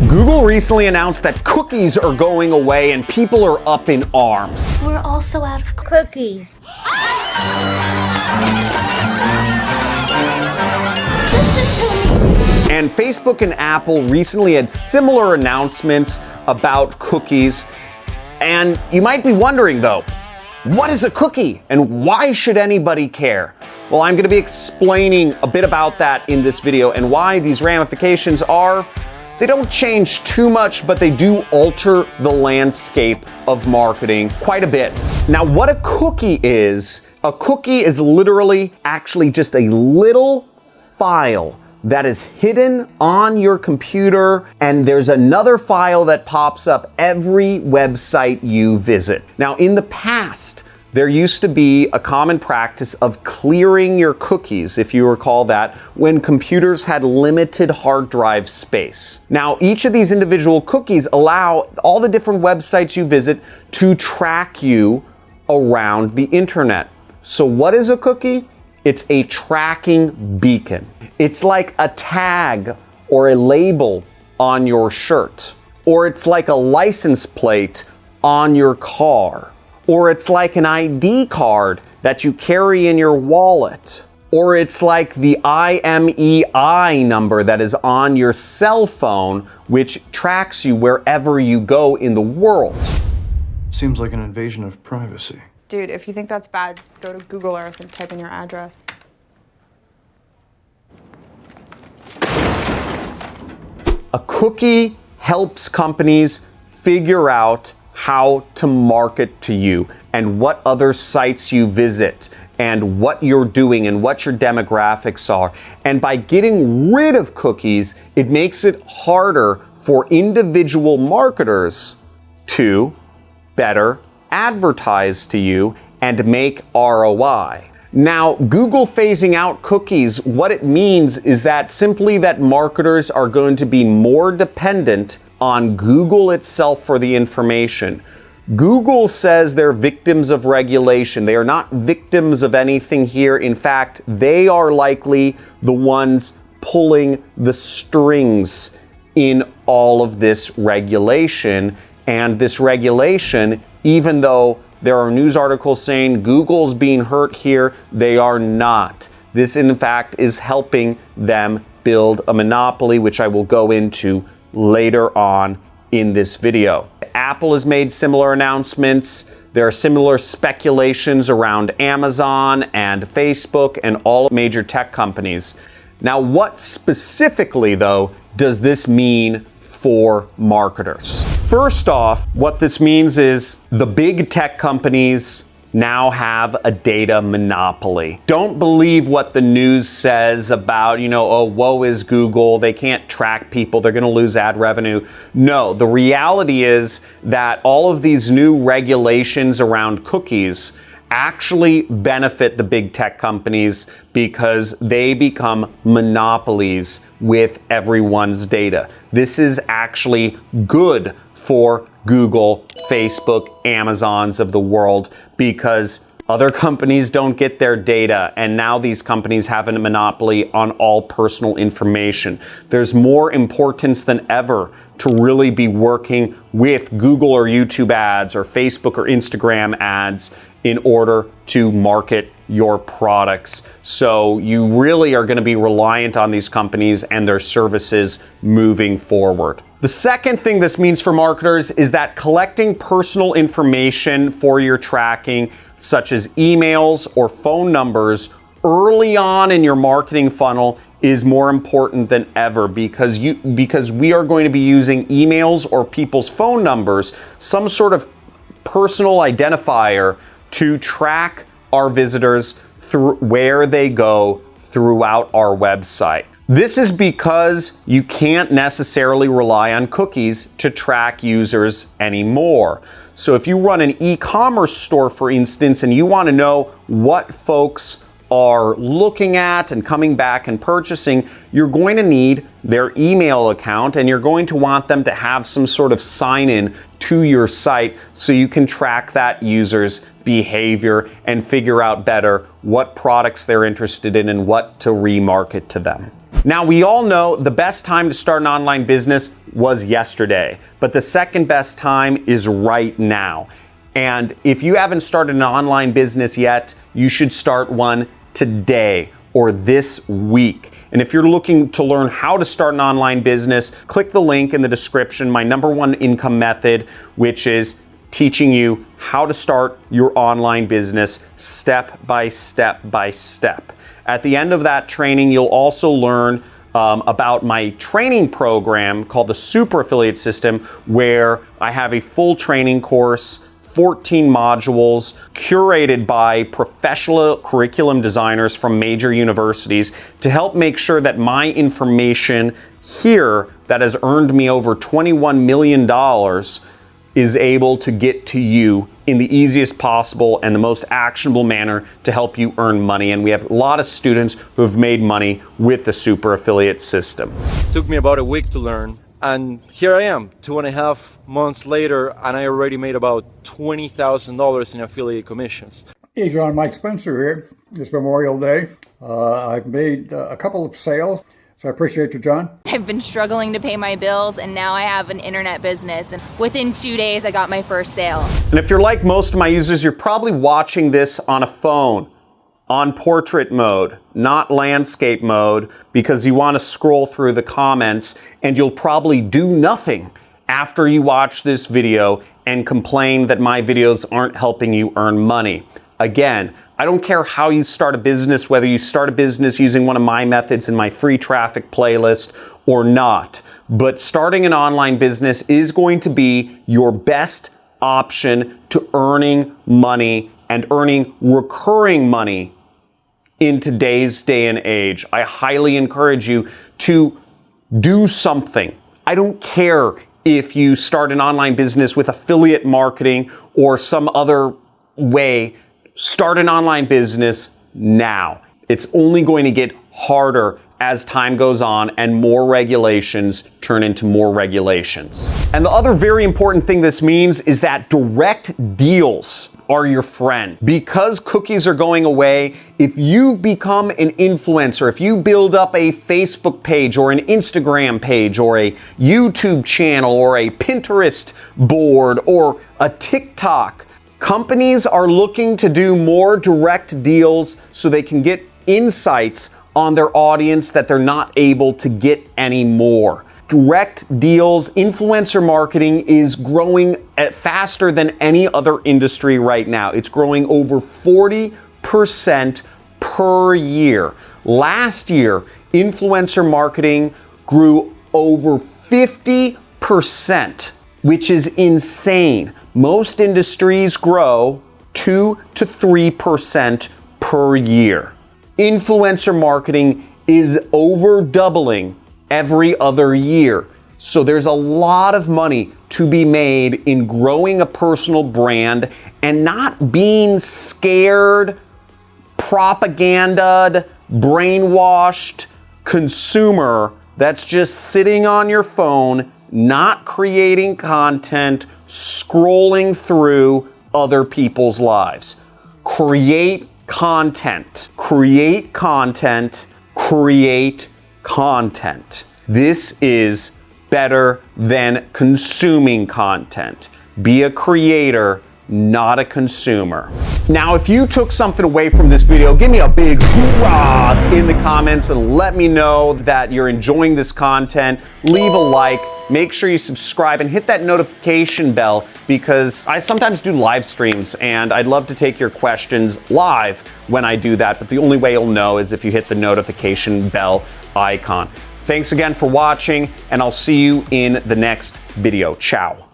Google recently announced that cookies are going away and people are up in arms. We're also out of cookies. Listen to me. And Facebook and Apple recently had similar announcements about cookies. And you might be wondering though, what is a cookie and why should anybody care? Well, I'm going to be explaining a bit about that in this video and why these ramifications are. They don't change too much, but they do alter the landscape of marketing quite a bit. Now, what a cookie is literally actually just a little file that is hidden on your computer, and there's another file that pops up every website you visit. Now, in the past, there used to be a common practice of clearing your cookies, if you recall that, when computers had limited hard drive space. Now, each of these individual cookies allow all the different websites you visit to track you around the internet. So what is a cookie? It's a tracking beacon. It's like a tag or a label on your shirt, or it's like a license plate on your car. Or it's like an ID card that you carry in your wallet. Or it's like the IMEI number that is on your cell phone, which tracks you wherever you go in the world. Seems like an invasion of privacy. Dude, if you think that's bad, go to Google Earth and type in your address. A cookie helps companies figure out how to market to you and what other sites you visit and what you're doing and what your demographics are. And by getting rid of cookies, it makes it harder for individual marketers to better advertise to you and make ROI. Now, Google phasing out cookies, what it means is that simply that marketers are going to be more dependent on Google itself for the information. Google says they're victims of regulation. They are not victims of anything here. In fact, they are likely the ones pulling the strings in all of this regulation. And this regulation, even though there are news articles saying Google's being hurt here, they are not. This, in fact, is helping them build a monopoly, which I will go into later on in this video. Apple has made similar announcements. There are similar speculations around Amazon and Facebook and all major tech companies. Now, what specifically, though, does this mean for marketers? First off, what this means is the big tech companies now have a data monopoly. Don't believe what the news says about, oh, woe is Google, they can't track people, they're gonna lose ad revenue. No, the reality is that all of these new regulations around cookies actually benefit the big tech companies because they become monopolies with everyone's data. This is actually good for Google, Facebook, Amazons of the world, because other companies don't get their data, and now these companies have a monopoly on all personal information. There's more importance than ever to really be working with Google or YouTube ads or Facebook or Instagram ads in order to market your products. So you really are going to be reliant on these companies and their services moving forward. The second thing this means for marketers is that collecting personal information for your tracking, such as emails or phone numbers, early on in your marketing funnel is more important than ever, because we are going to be using emails or people's phone numbers, some sort of personal identifier, to track our visitors through where they go throughout our website. This is because you can't necessarily rely on cookies to track users anymore. So if you run an e-commerce store, for instance, and you want to know what folks are looking at and coming back and purchasing, you're going to need their email account, and you're going to want them to have some sort of sign-in to your site so you can track that user's behavior and figure out better what products they're interested in and what to remarket to them. Now, we all know the best time to start an online business was yesterday, but the second best time is right now. And if you haven't started an online business yet, you should start one today or this week. And if you're looking to learn how to start an online business, click the link in the description, my #1 income method, which is teaching you how to start your online business step by step by step. At the end of that training, you'll also learn about my training program called the Super Affiliate System, where I have a full training course, 14 modules, curated by professional curriculum designers from major universities to help make sure that my information here that has earned me over $21 million is able to get to you in the easiest possible and the most actionable manner to help you earn money. And we have a lot of students who have made money with the Super Affiliate System. It took me about a week to learn, and here I am 2.5 months later, and I already made about $20,000 in affiliate commissions. Hey John, Mike Spencer here. It's Memorial Day. I've made a couple of sales, so I appreciate you, John. I've been struggling to pay my bills, and now I have an internet business, and within 2 days I got my first sale. And if you're like most of my users, you're probably watching this on a phone, on portrait mode, not landscape mode, because you want to scroll through the comments, and you'll probably do nothing after you watch this video and complain that my videos aren't helping you earn money. Again, I don't care how you start a business, whether you start a business using one of my methods in my free traffic playlist or not, but starting an online business is going to be your best option to earning money and earning recurring money in today's day and age. I highly encourage you to do something. I don't care if you start an online business with affiliate marketing or some other way. Start an online business now. It's only going to get harder as time goes on and more regulations turn into more regulations. And the other very important thing this means is that direct deals are your friend. Because cookies are going away, if you become an influencer, if you build up a Facebook page or an Instagram page or a YouTube channel or a Pinterest board or a TikTok, companies are looking to do more direct deals so they can get insights on their audience that they're not able to get anymore. Direct deals, influencer marketing is growing at faster than any other industry right now. It's growing over 40% per year. Last year, influencer marketing grew over 50%, which is insane. Most industries grow 2 to 3% per year. Influencer marketing is over doubling every other year. So there's a lot of money to be made in growing a personal brand and not being scared, propagandized, brainwashed consumer that's just sitting on your phone, not creating content, scrolling through other people's lives. Create content. Create content. Create content. This is better than consuming content. Be a creator, not a consumer. Now, if you took something away from this video, give me a big hoorah in the comments and let me know that you're enjoying this content. Leave a like, make sure you subscribe and hit that notification bell because I sometimes do live streams and I'd love to take your questions live when I do that, but the only way you'll know is if you hit the notification bell icon. Thanks again for watching and I'll see you in the next video. Ciao.